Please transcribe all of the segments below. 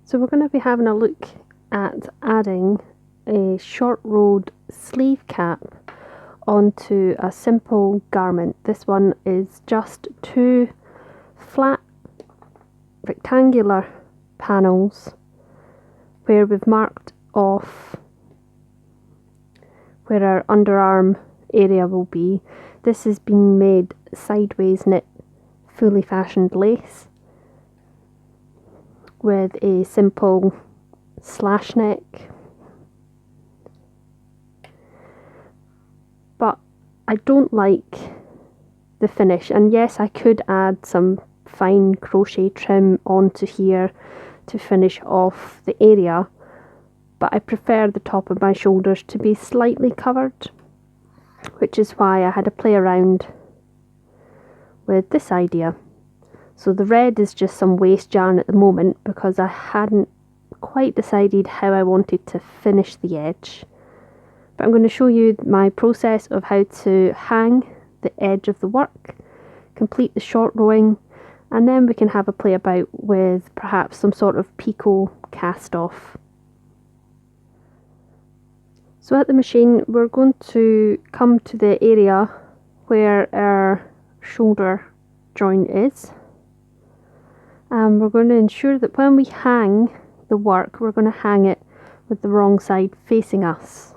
So we're going to be having a look at adding a short rolled sleeve cap onto a simple garment. This one is just two flat rectangular panels where we've marked off where our underarm area will be. This has been made sideways knit fully fashioned lace with a simple slash neck, but I don't like the finish, and yes, I could add some fine crochet trim onto here to finish off the area, but I prefer the top of my shoulders to be slightly covered, which is why I had to play around with this idea. So the red is just some waste yarn at the moment because I hadn't quite decided how I wanted to finish the edge. But I'm going to show you my process of how to hang the edge of the work, complete the short rowing, and then we can have a play about with perhaps some sort of picot cast off. So at the machine we're going to come to the area where our shoulder joint is. And we're going to ensure that when we hang the work, we're going to hang it with the wrong side facing us.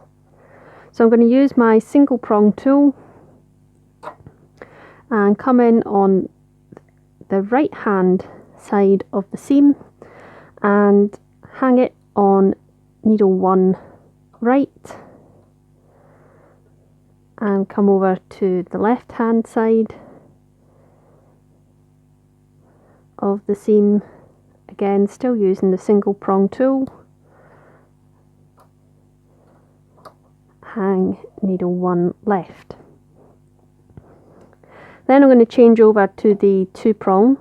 So I'm going to use my single prong tool and come in on the right hand side of the seam and hang it on needle 1 right, and come over to the left hand side of the seam, again still using the single prong tool, hang needle 1 left. Then I'm going to change over to the 2 prong,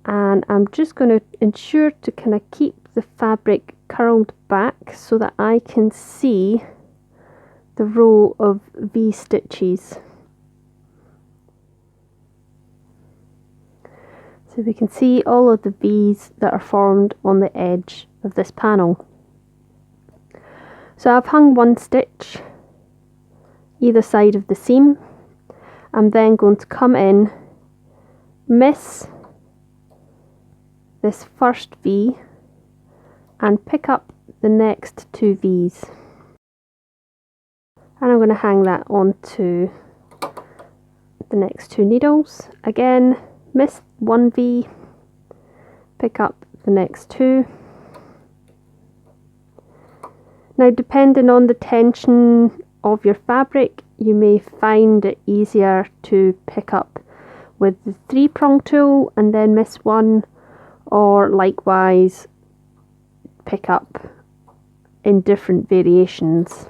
and I'm just going to ensure to kind of keep the fabric curled back so that I can see the row of V stitches. So we can see all of the V's that are formed on the edge of this panel. So I've hung 1 stitch either side of the seam. I'm then going to come in, miss this first V and pick up the next 2 V's. And I'm going to hang that onto the next 2 needles. Again, miss 1 V, pick up the next 2. Now, depending on the tension of your fabric, you may find it easier to pick up with the 3 prong tool and then miss 1, or likewise pick up in different variations.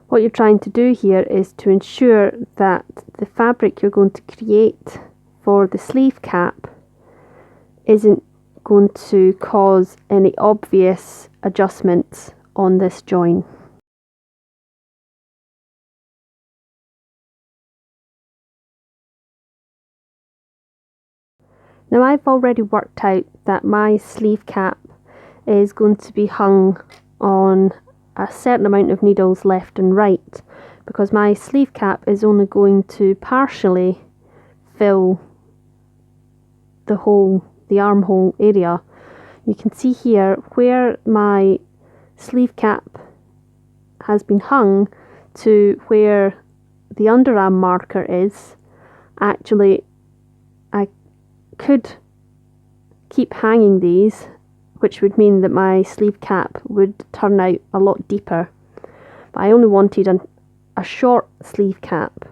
What you're trying to do here is to ensure that the fabric you're going to create for the sleeve cap isn't going to cause any obvious adjustments on this join. Now I've already worked out that my sleeve cap is going to be hung on a certain amount of needles left and right, because my sleeve cap is only going to partially fill the hole, the armhole area. You can see here where my sleeve cap has been hung to where the underarm marker is. Actually, I could keep hanging these, which would mean that my sleeve cap would turn out a lot deeper, but I only wanted a short sleeve cap.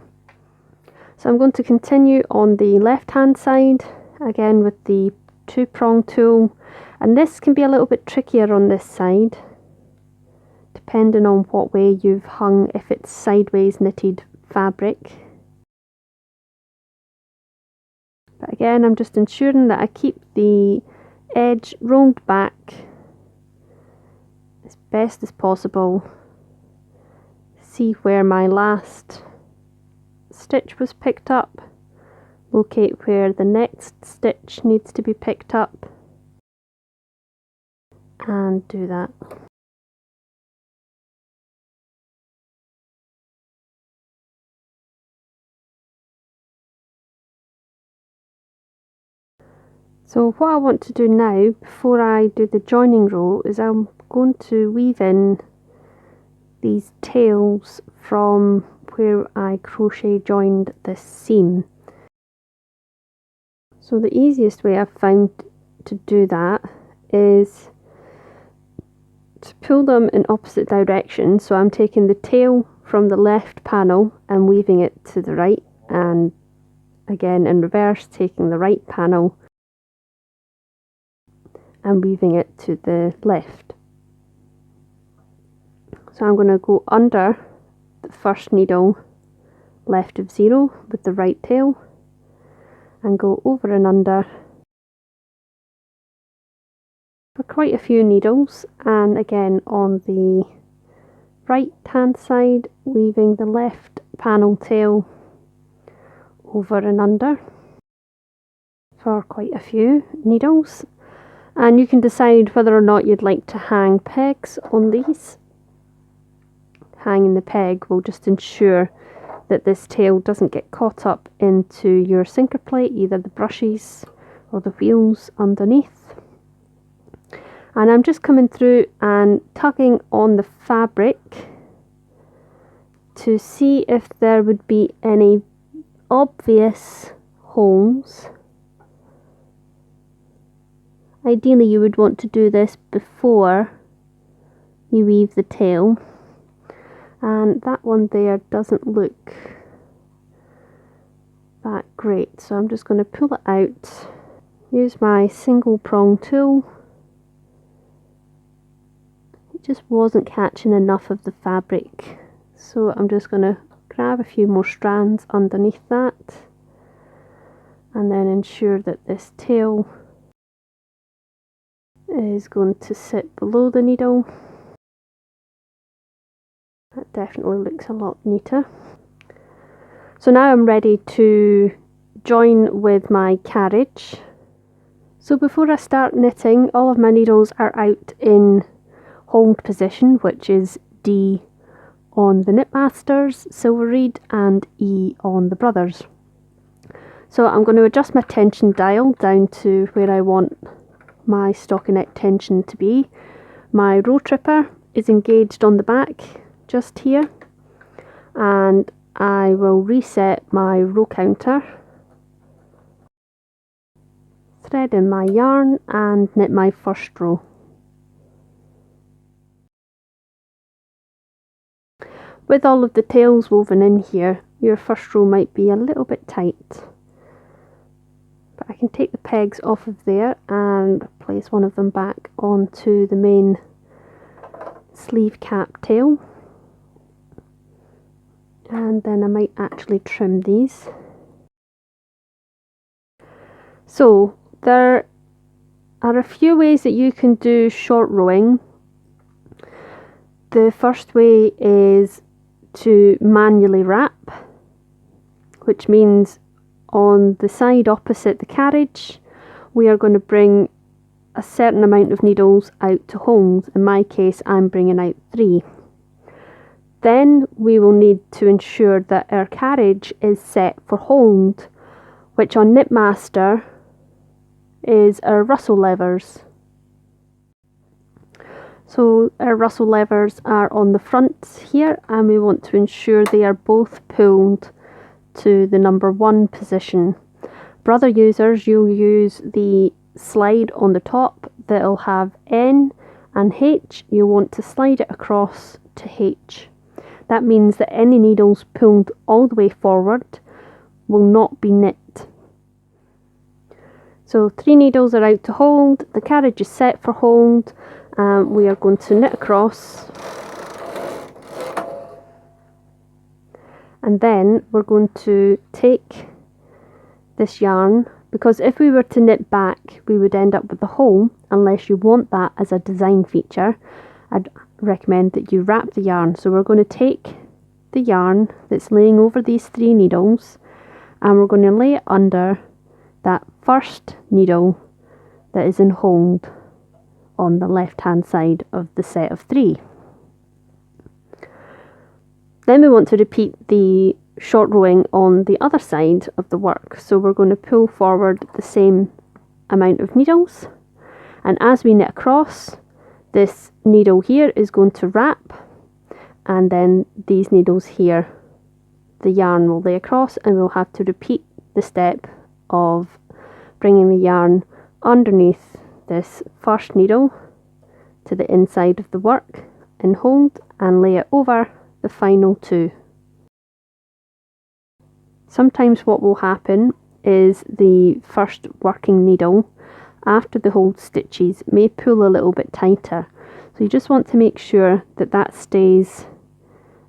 So I'm going to continue on the left hand side again with the 2 prong tool, and this can be a little bit trickier on this side depending on what way you've hung, if it's sideways knitted fabric. But again, I'm just ensuring that I keep the edge rolled back as best as possible. See where my last stitch was picked up, locate where the next stitch needs to be picked up, and do that. So what I want to do now, before I do the joining row, is I'm going to weave in these tails from where I crochet joined this seam. So the easiest way I've found to do that is to pull them in opposite directions. So I'm taking the tail from the left panel and weaving it to the right, and again in reverse, taking the right panel and weaving it to the left. So I'm going to go under the first needle left of 0 with the right tail and go over and under for quite a few needles, and again on the right hand side weaving the left panel tail over and under for quite a few needles. And you can decide whether or not you'd like to hang pegs on these. Hanging the peg will just ensure that this tail doesn't get caught up into your sinker plate, either the brushes or the wheels underneath. And I'm just coming through and tugging on the fabric to see if there would be any obvious holes. Ideally you would want to do this before you weave the tail, and that one there doesn't look that great, so I'm just going to pull it out, use my single prong tool. It just wasn't catching enough of the fabric, so I'm just going to grab a few more strands underneath that and then ensure that this tail is going to sit below the needle. That definitely looks a lot neater. So now I'm ready to join with my carriage. So before I start knitting, all of my needles are out in hold position, which is D on the Knitmasters silver reed and E on the Brothers. So I'm going to adjust my tension dial down to where I want my stockinette tension to be. My row tripper is engaged on the back just here, and I will reset my row counter, thread in my yarn and knit my first row. With all of the tails woven in here, your first row might be a little bit tight, but I can take the pegs off of there and place one of them back onto the main sleeve cap tail, and then I might actually trim these. So there are a few ways that you can do short rowing. The first way is to manually wrap, which means on the side opposite the carriage we are going to bring a certain amount of needles out to hold. In my case I'm bringing out 3. Then we will need to ensure that our carriage is set for hold, which on Knitmaster is our rustle levers. So our rustle levers are on the front here, and we want to ensure they are both pulled to the number 1 position. Brother users, you'll use the slide on the top that'll have N and H. You'll want to slide it across to H. That means that any needles pulled all the way forward will not be knit. So 3 needles are out to hold, the carriage is set for hold, and we are going to knit across, and then we're going to take this yarn, because if we were to knit back we would end up with a hole. Unless you want that as a design feature, I'd recommend that you wrap the yarn. So we're going to take the yarn that's laying over these 3 needles and we're going to lay it under that first needle that is in hold on the left hand side of the set of 3. Then we want to repeat the short rowing on the other side of the work. So we're going to pull forward the same amount of needles, and as we knit across, this needle here is going to wrap, and then these needles here, the yarn will lay across, and we'll have to repeat the step of bringing the yarn underneath this first needle to the inside of the work and hold and lay it over the final 2. Sometimes what will happen is the first working needle after the hold stitches may pull a little bit tighter, so you just want to make sure that that stays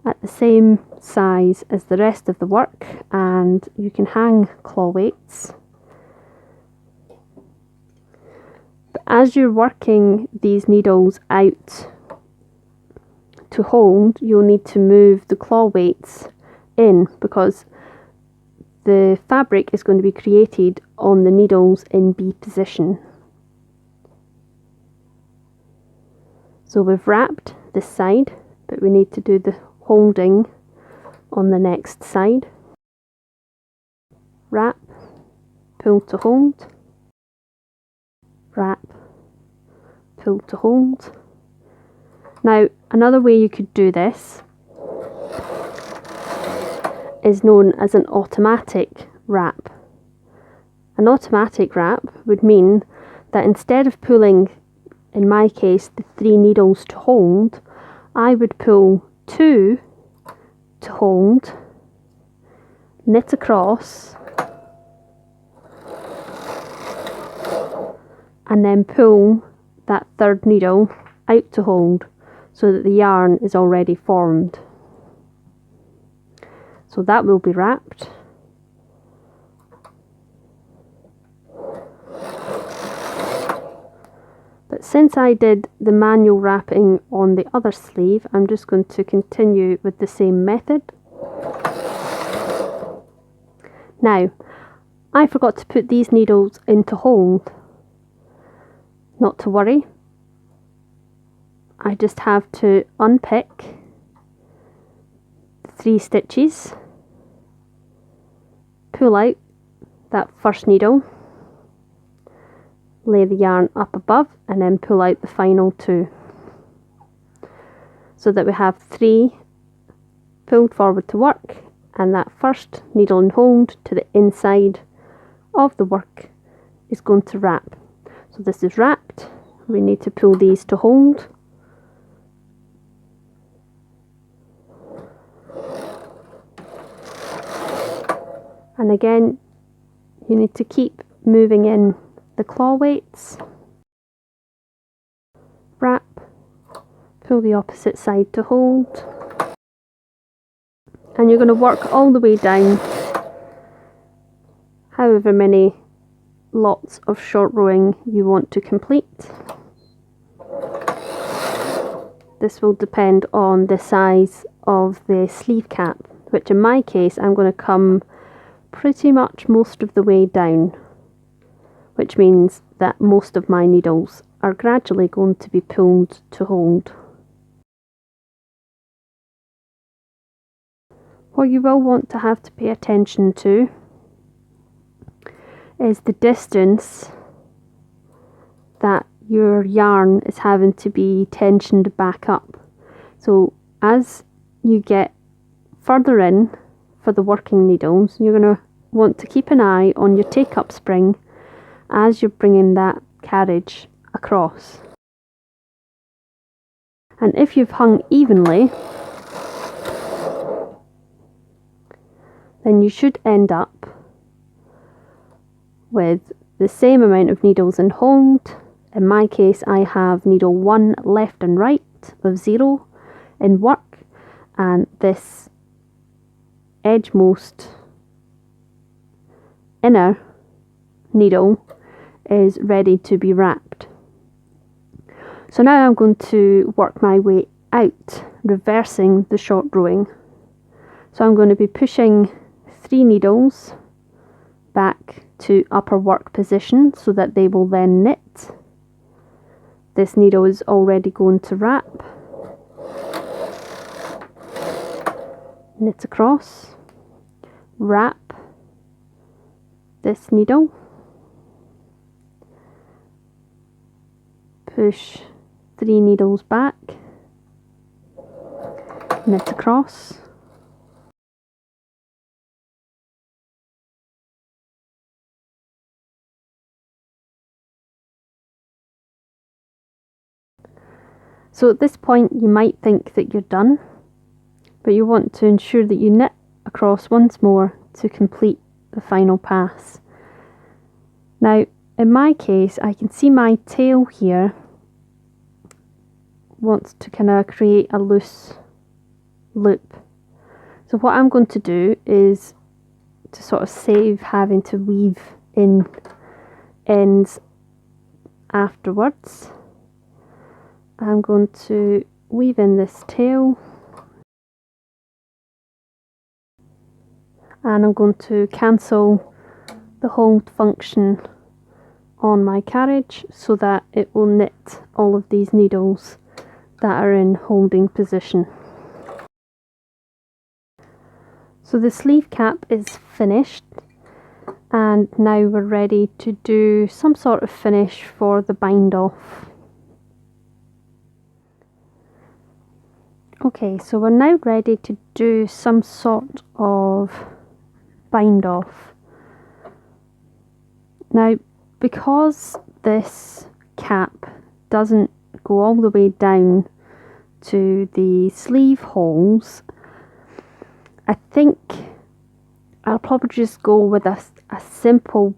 at the same size as the rest of the work, and you can hang claw weights. But as you're working these needles out to hold, you'll need to move the claw weights in, because the fabric is going to be created on the needles in B position. So we've wrapped this side, but we need to do the holding on the next side. Wrap, pull to hold, wrap, pull to hold. Now, another way you could do this is known as an automatic wrap. An automatic wrap would mean that instead of pulling, in my case, the 3 needles to hold, I would pull 2 to hold, knit across, and then pull that 3rd needle out to hold, so that the yarn is already formed. So that will be wrapped. But since I did the manual wrapping on the other sleeve, I'm just going to continue with the same method. Now, I forgot to put these needles into hold. Not to worry. I just have to unpick the 3 stitches, pull out that first needle, lay the yarn up above, and then pull out the final 2, so that we have 3 pulled forward to work, and that first needle and hold to the inside of the work is going to wrap. So this is wrapped, we need to pull these to hold. And again, you need to keep moving in the claw weights. Wrap, pull the opposite side to hold. And you're going to work all the way down, however many lots of short rowing you want to complete. This will depend on the size of the sleeve cap, which in my case I'm going to come pretty much most of the way down, which means that most of my needles are gradually going to be pulled to hold. What you will want to have to pay attention to is the distance that your yarn is having to be tensioned back up. So as you get further in for the working needles, you're going to want to keep an eye on your take-up spring as you're bringing that carriage across. And if you've hung evenly, then you should end up with the same amount of needles in hold. In my case, I have needle 1 left and right of 0 in work, and this edgemost inner needle is ready to be wrapped. So now I'm going to work my way out, reversing the short rowing. So I'm going to be pushing 3 needles back to upper work position so that they will then knit this needle is already going to wrap. Knit across, wrap this needle, push 3 needles back, knit across, so at this point you might think that you're done, but you want to ensure that you knit across once more to complete the final pass. Now in my case I can see my tail here wants to kind of create a loose loop. So what I'm going to do is to sort of save having to weave in ends afterwards. I'm going to weave in this tail, and I'm going to cancel the hold function on my carriage so that it will knit all of these needles that are in holding position. So the sleeve cap is finished, and now we're ready to do some sort of finish for the bind off. Okay, so we're now ready to do some sort of bind off. Now, because this cap doesn't go all the way down to the sleeve holes, I think I'll probably just go with a simple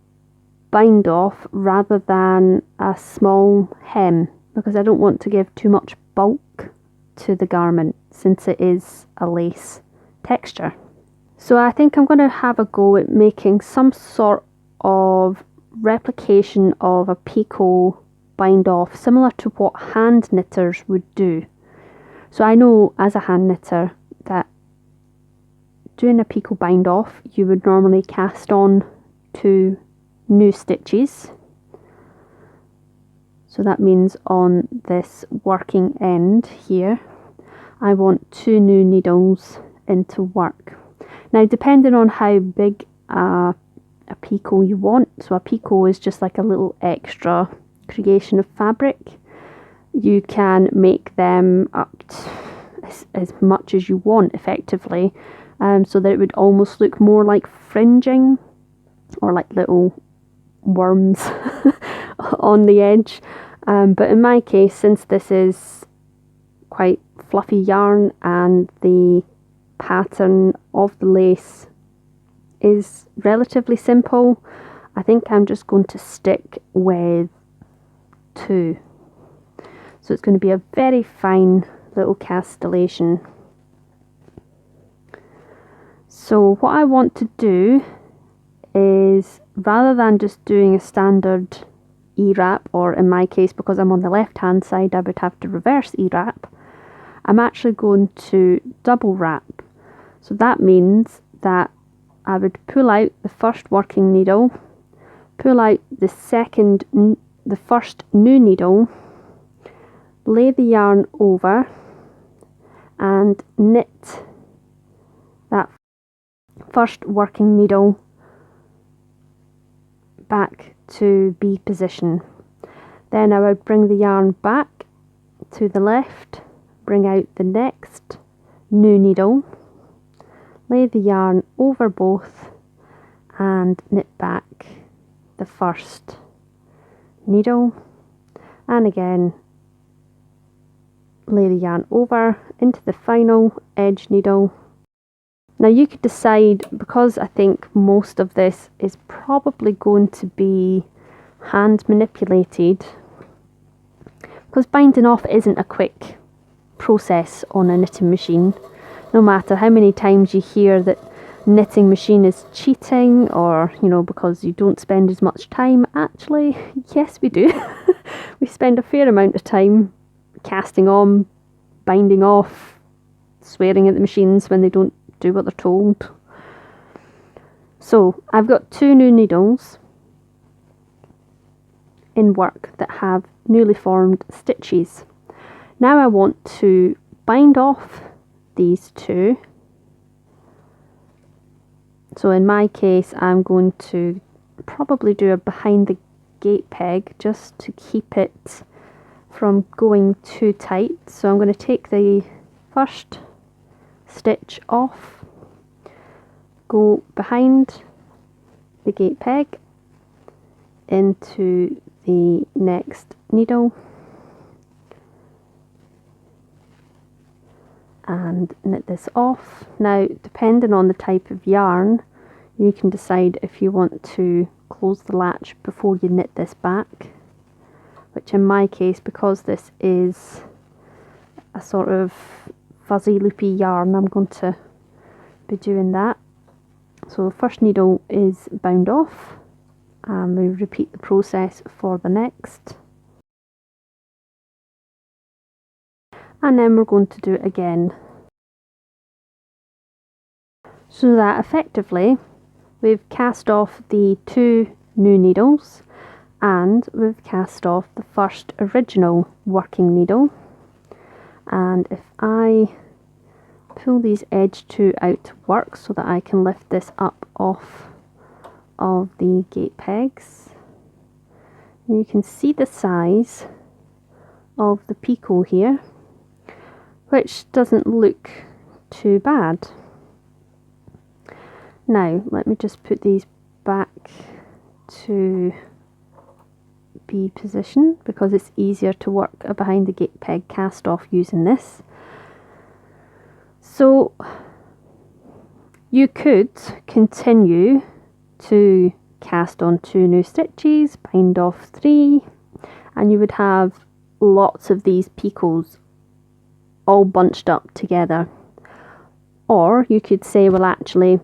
bind off rather than a small hem, because I don't want to give too much bulk to the garment since it is a lace texture. So I think I'm going to have a go at making some sort of replication of a picot bind off, similar to what hand knitters would do. So I know as a hand knitter that doing a picot bind off, you would normally cast on 2 new stitches. So that means on this working end here, I want 2 new needles into work. Now, depending on how big a picot you want, so a picot is just like a little extra creation of fabric, you can make them up to as much as you want effectively. So that it would almost look more like fringing or like little worms on the edge. But in my case, since this is quite fluffy yarn and the pattern of the lace is relatively simple, I think I'm just going to stick with 2. So it's going to be a very fine little castellation. So what I want to do is, rather than just doing a standard E-wrap, or in my case because I'm on the left hand side I would have to reverse E-wrap, I'm actually going to double wrap. So that means that I would pull out the first working needle, pull out the first new needle, lay the yarn over and knit that first working needle back to B position. Then I would bring the yarn back to the left, bring out the next new needle, lay the yarn over both and knit back the first needle, and again lay the yarn over into the final edge needle. Now you could decide, because I think most of this is probably going to be hand manipulated, because binding off isn't a quick process on a knitting machine. No matter how many times you hear that knitting machine is cheating, or because you don't spend as much time, actually yes we do. We spend a fair amount of time casting on, binding off, swearing at the machines when they don't do what they're told. So I've got 2 new needles in work that have newly formed stitches. Now I want to bind off these two. So in my case, I'm going to probably do a behind the gate peg just to keep it from going too tight. So I'm going to take the first stitch off, go behind the gate peg into the next needle and knit this off. Now, depending on the type of yarn, you can decide if you want to close the latch before you knit this back, which in my case, because this is a sort of fuzzy loopy yarn, I'm going to be doing that. So the first needle is bound off, and we repeat the process for the next. And then we're going to do it again. So that effectively we've cast off the two new needles and we've cast off the first original working needle. And if I pull these edge two out to work so that I can lift this up off of the gate pegs, you can see the size of the picot here, which doesn't look too bad. Now let me just put these back to B position because it's easier to work a behind the gate peg cast off using this. So you could continue to cast on 2 new stitches, bind off 3, and you would have lots of these picots all bunched up together. Or you could say, well, actually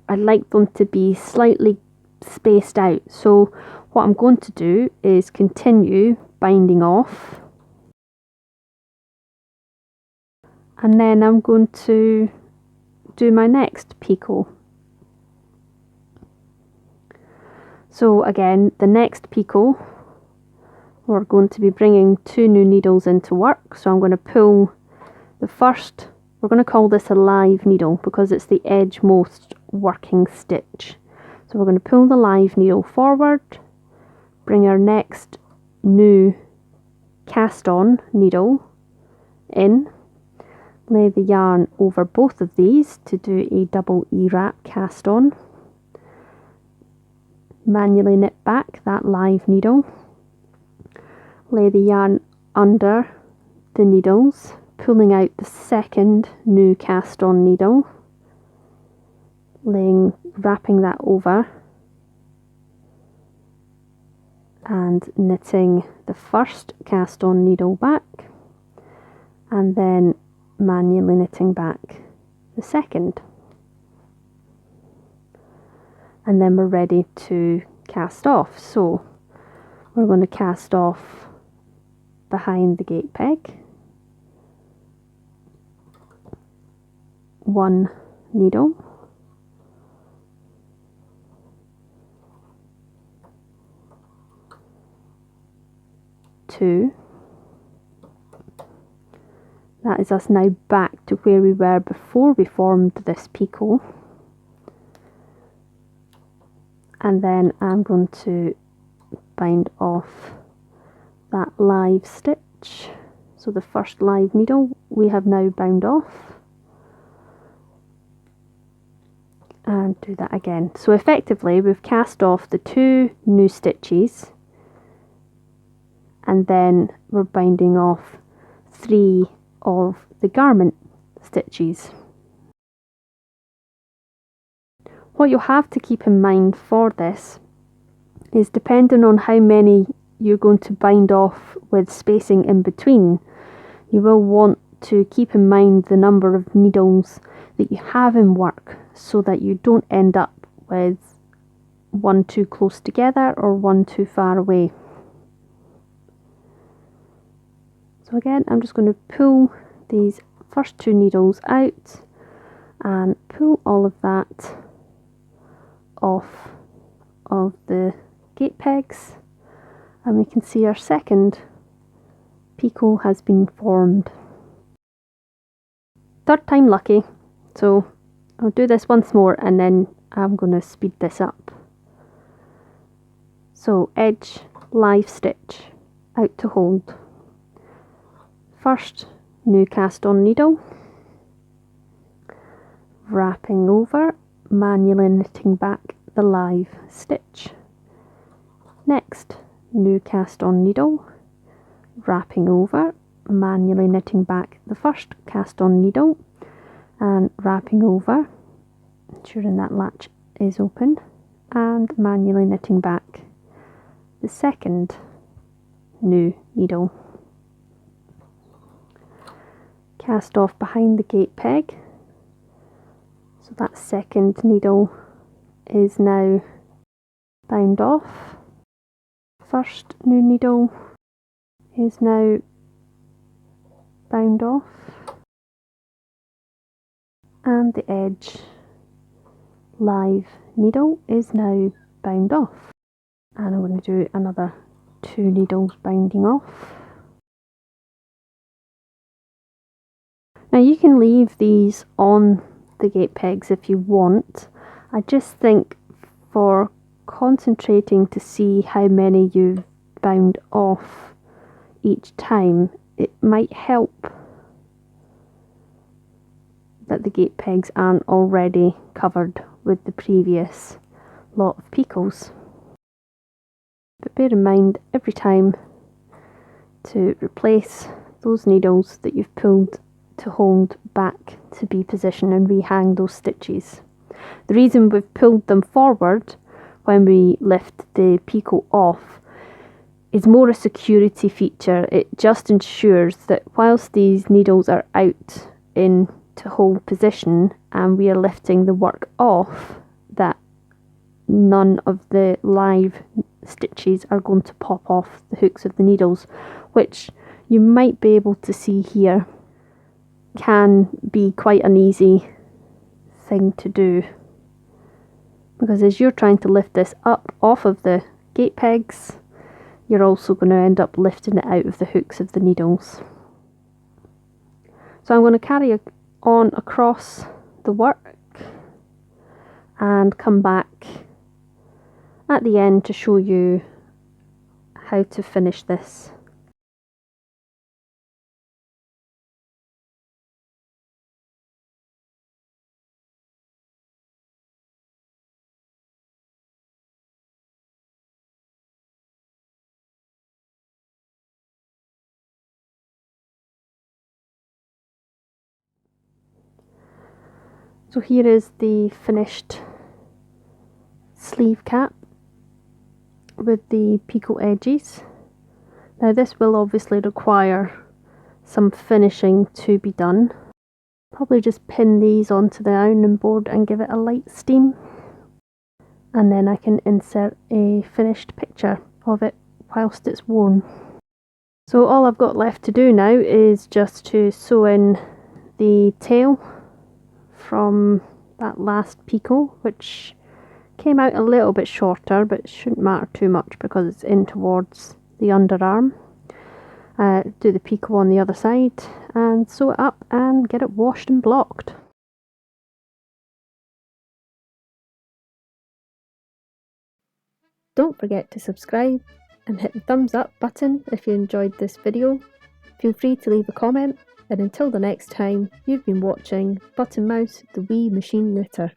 I'd like them to be slightly spaced out, so what I'm going to do is continue binding off, and then I'm going to do my next picot. So again, the next picot, we're going to be bringing 2 new needles into work. So I'm going to pull the first, we're going to call this a live needle because it's the edge-most working stitch. So we're going to pull the live needle forward, bring our next new cast on needle in, lay the yarn over both of these to do a double E-wrap cast on, manually knit back that live needle, lay the yarn under the needles, pulling out the second new cast on needle, wrapping that over and knitting the first cast on needle back, and then manually knitting back the second. And then we're ready to cast off. So we're going to cast off behind the gate peg, 1 needle, 2. That is us now back to where we were before we formed this picot. And then I'm going to bind off that live stitch. So the first live needle we have now bound off. And do that again. So effectively we've cast off the 2 new stitches, and then we're binding off 3 of the garment stitches. What you'll have to keep in mind for this is, depending on how many you're going to bind off with spacing in between, you will want to keep in mind the number of needles that you have in work so that you don't end up with one too close together or one too far away. So again, I'm just going to pull these first 2 needles out and pull all of that off of the gate pegs, and we can see our second picot has been formed. Third time lucky, so I'll do this once more and then I'm going to speed this up. So edge, live stitch, out to hold. First new cast on needle, wrapping over, manually knitting back the live stitch. Next new cast on needle, wrapping over, manually knitting back the first cast on needle and wrapping over, ensuring that latch is open, and manually knitting back the second new needle. Cast off behind the gate peg, so that second needle is now bound off. First new needle is now bound off, and the edge live needle is now bound off, and I'm going to do another 2 needles bounding off. Now you can leave these on the gate pegs if you want. I just think for concentrating to see how many you've bound off each time, it might help that the gate pegs aren't already covered with the previous lot of picots. But bear in mind every time to replace those needles that you've pulled to hold back to B position and rehang those stitches. The reason we've pulled them forward when we lift the picot off is more a security feature. It just ensures that whilst these needles are out in to hold position and we are lifting the work off, that none of the live stitches are going to pop off the hooks of the needles, which you might be able to see here can be quite an easy thing to do, because as you're trying to lift this up off of the gate pegs, you're also going to end up lifting it out of the hooks of the needles. So I'm going to carry on across the work and come back at the end to show you how to finish this. So here is the finished sleeve cap with the picot edges. Now this will obviously require some finishing to be done. Probably just pin these onto the ironing board and give it a light steam, and then I can insert a finished picture of it whilst it's worn. So all I've got left to do now is just to sew in the tail from that last picot, which came out a little bit shorter, but shouldn't matter too much because it's in towards the underarm. Do the picot on the other side and sew it up and get it washed and blocked. Don't forget to subscribe and hit the thumbs up button if you enjoyed this video. Feel free to leave a comment, and until the next time, you've been watching Button Mouse the Wee Machine Knitter.